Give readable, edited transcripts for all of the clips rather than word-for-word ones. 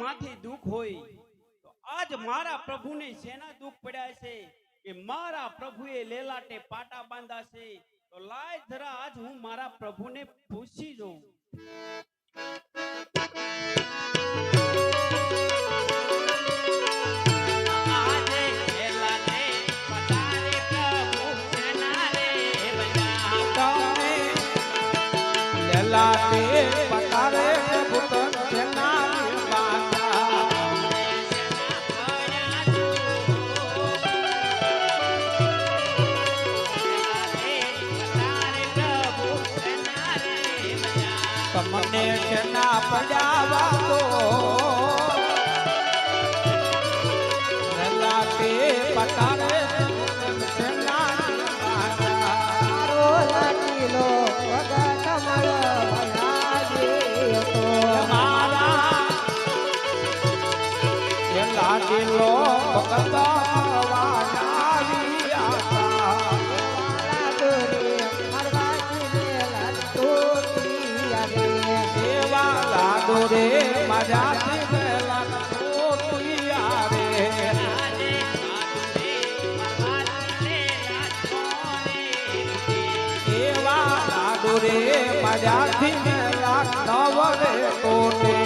માથે દુઃખ હોય તો આજ મારા પ્રભુને શેના દુઃખ પડ્યા છે કે મારા પ્રભુએ લેલાટે પાટા બાંધા છે. તો લાય જરા આજ હું મારા પ્રભુને પૂછી જોઉં. લાટે પતારે પ્રભુ તના બાંધા તમને કેના પડાવા દો લાટે પતારે તના બાંધા રો લાટીલો વગા કમળ લાડીલો રે મજાથી મેલા તું આવે એવા લાડુ રે મજાથી મેલા નવરે કોટે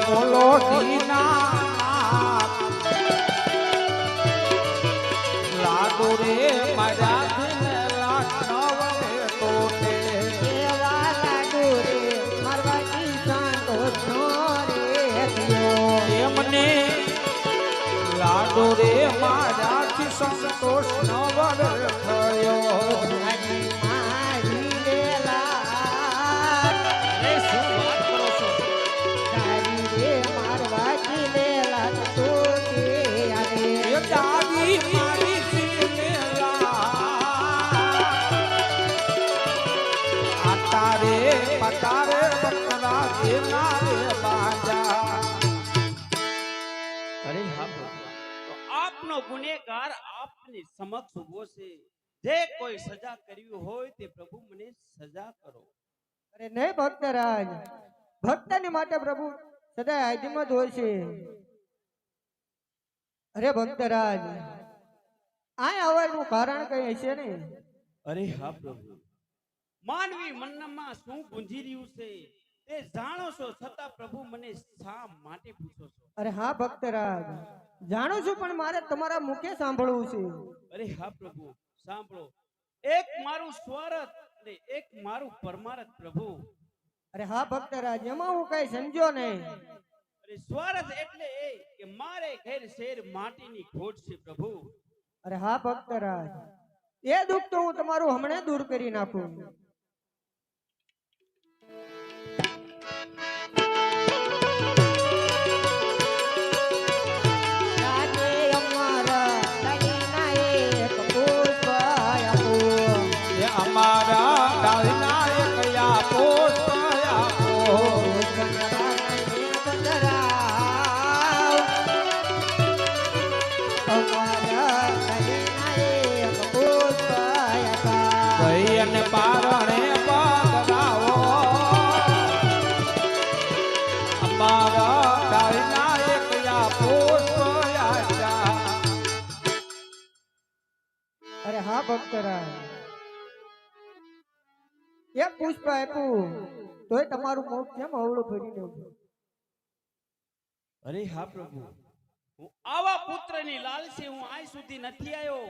બોલો દીના લાડુ રે મજા લાખનવરે ટોટે એવા લાડુ રે મારવાડી સંતોષ રે એમને લાડુ રે મારાથી સંતોષ નવર થયો પતારે પતરા દેના રે બાજા. અરે હા પ્રભુ, તો આપનો ગુનેગાર આપની સમક્ષ ઉભો છે. જે કોઈ સજા કરવી હોય તે પ્રભુ મને સજા કરો. અરે નહીં ભક્તરાજ, ભક્તની માટે પ્રભુ સદાય હાજરીમાં જ હોય છે. અરે ભક્તરાજ, આ આવવાનું કારણ કઈ હશે ને? અરે હા પ્રભુ, માનવી મનમાં શું ગુંજી રહ્યું છે તે જાણો છો, છતાં પ્રભુ મને શા માટે પૂછો છો? અરે હા ભક્તરાજ, જાણું છું, પણ મારે તમારા મુખે સાંભળવું છે. અરે હા પ્રભુ, સાંભળો. એક મારું સ્વાર્થ અને એક મારું પરમાર્થ પ્રભુ. અરે હા ભક્તરાજ, એમાં હું કઈ સમજો નહીં. અરે સ્વાર્થ એટલે એ કે મારે ઘેર શેર માટીની ખોટ છે પ્રભુ. અરે હા ભક્તરાજ, એ દુઃખ તો હું તમારું હમણાં દૂર કરી નાખું. અમારા ડાળના કયા પોષયા ભાઈ અને પારણે પગલાવો અમારા ડાળના કયા પોષયા. અરે હા ભક્તરાજ, એક પુષ્પ આપ્યું તોય તમારું મુખ કેમ અવળું ફરીને ઉભું? અરે હા પ્રભુ, હું આવા પુત્રની લાલસી હું આજ સુધી નથી આવ્યો.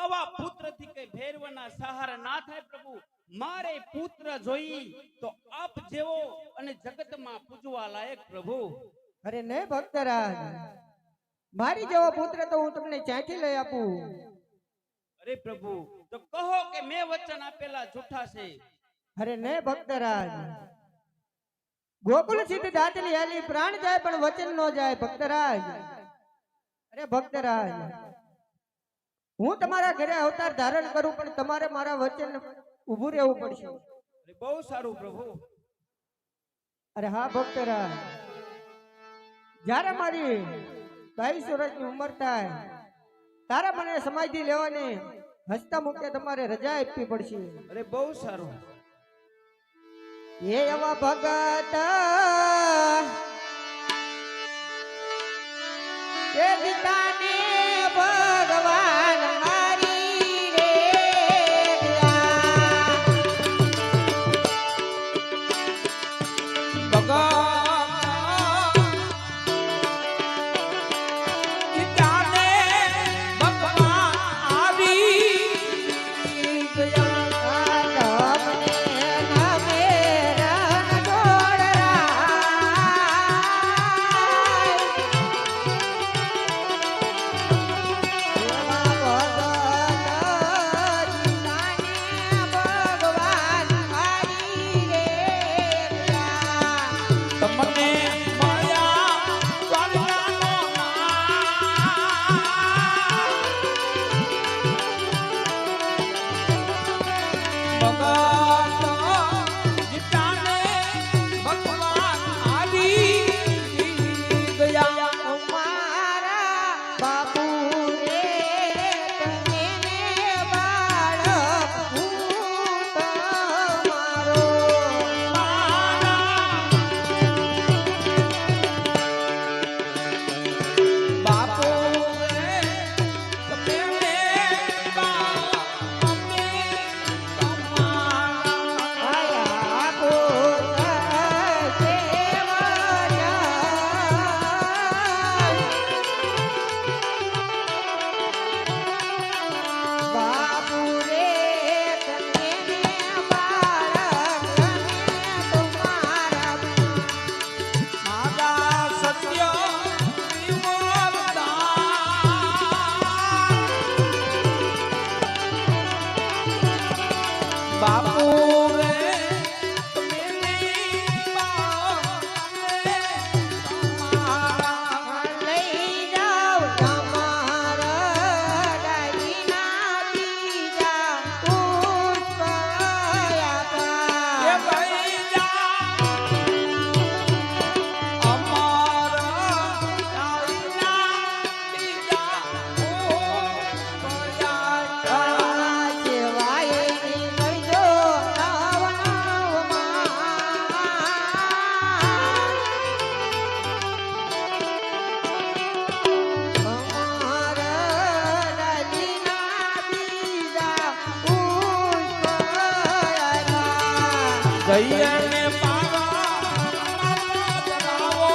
આવા પુત્રથી કઈ ભેરવાના સહારા ના થાય પ્રભુ. મારે પુત્ર જોઈ તો આપ જેવો અને જગતમાં પૂજવા લાયક પ્રભુ. અરે નહીં ભક્તરાજ, મારી જેવો પુત્ર તો હું તમને ક્યાંથી લઈ આપું? અરે પ્રભુ, તો કહો કે મેં વચન આપેલા જૂઠા છે. અરે નહીં ભક્તરાજ, ગોકુળ સિદ્ધ દાતલી આલી પ્રાણ જાય પણ વચન નો જાય ભક્તરાજ. અરે ભક્તરાજ, હું તમારા ઘરે અવતાર ધારણ કરું પણ તમારે મારા વચન ઊભું રહેવું પડશે. અરે બહુ સારું પ્રભુ. અરે હા ભક્તરાજ, જ્યારે મારી 22 વર્ષની ઉંમર થાય તારે મને સમાધિ લેવાની હસતા મુકે તમારે રજા આપવી પડશે. અરે બહુ સારું. એ એવા ભગત એ ગીતાને ભગવાન મારી રે ગયા. ગીતાને ભગવાન આવી ગયા. તમને નામે રણ તમને મળ્યા દ્વારકાનો ભગત ગીતાને ભગવાન આવી ગયા. અમારા બાપુ રે તને બાળક ભૂત મારો. બાપો રે તમે અમે તમારા આયા ભૂત સેવયા. બાપુ રે તને બાળક તમારા. માતા સત્ય બાપુ રે તમે તમારા લઈ જાઓ તમારા ડાળીના બીજા પુષ્પ એ આપ્યા. ભાઈ જા અમારા ડાળીના બીજા આ સેવાએ નીકળજો નવનવમાં. અમારા ડાળીના બીજા પુષ્પ આપ્યા. દૈયને પાવા ધરાવો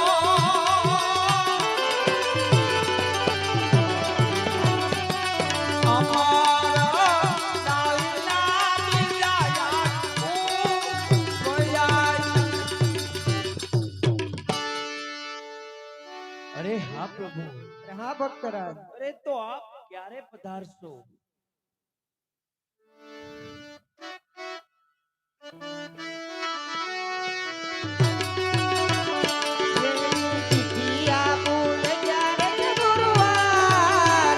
અમારા ડાળીના બીજા અરે હા પ્રભુ. અરે હા ભક્તરાજ. અરે તો આપ ક્યારે પધારશો? ચિઠ્ઠી આપું ને જ્યારે જ ગુરુવાર.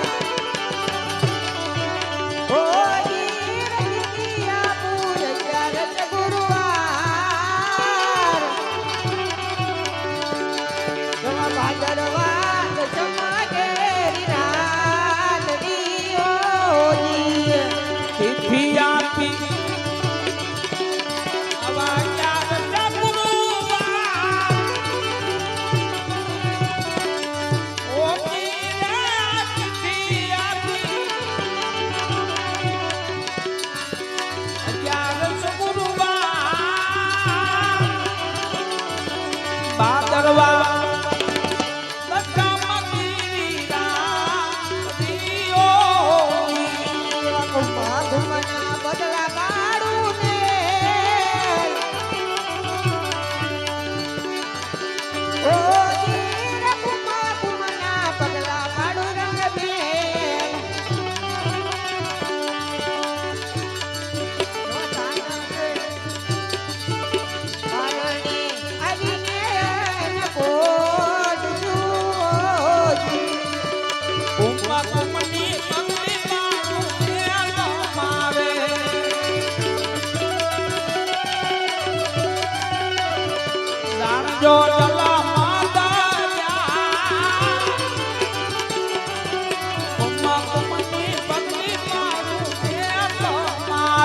ઓ હીર ચિઠ્ઠી આપું ને જ્યારે જ ગુરુવાર. જવા ભાદરવા દસમા ઘેરી રાતડી ઓજી. ચિઠ્ઠી આપી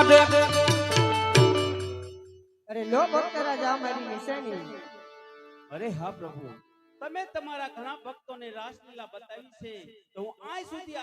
કાઢે અરે લો ભક્તરાજ આ મારી નિશાની. અરે હા પ્રભુ, તમે તમારા ઘણા ભક્તોને રાસલીલા બતાવી છે, તો હું આજ સુધી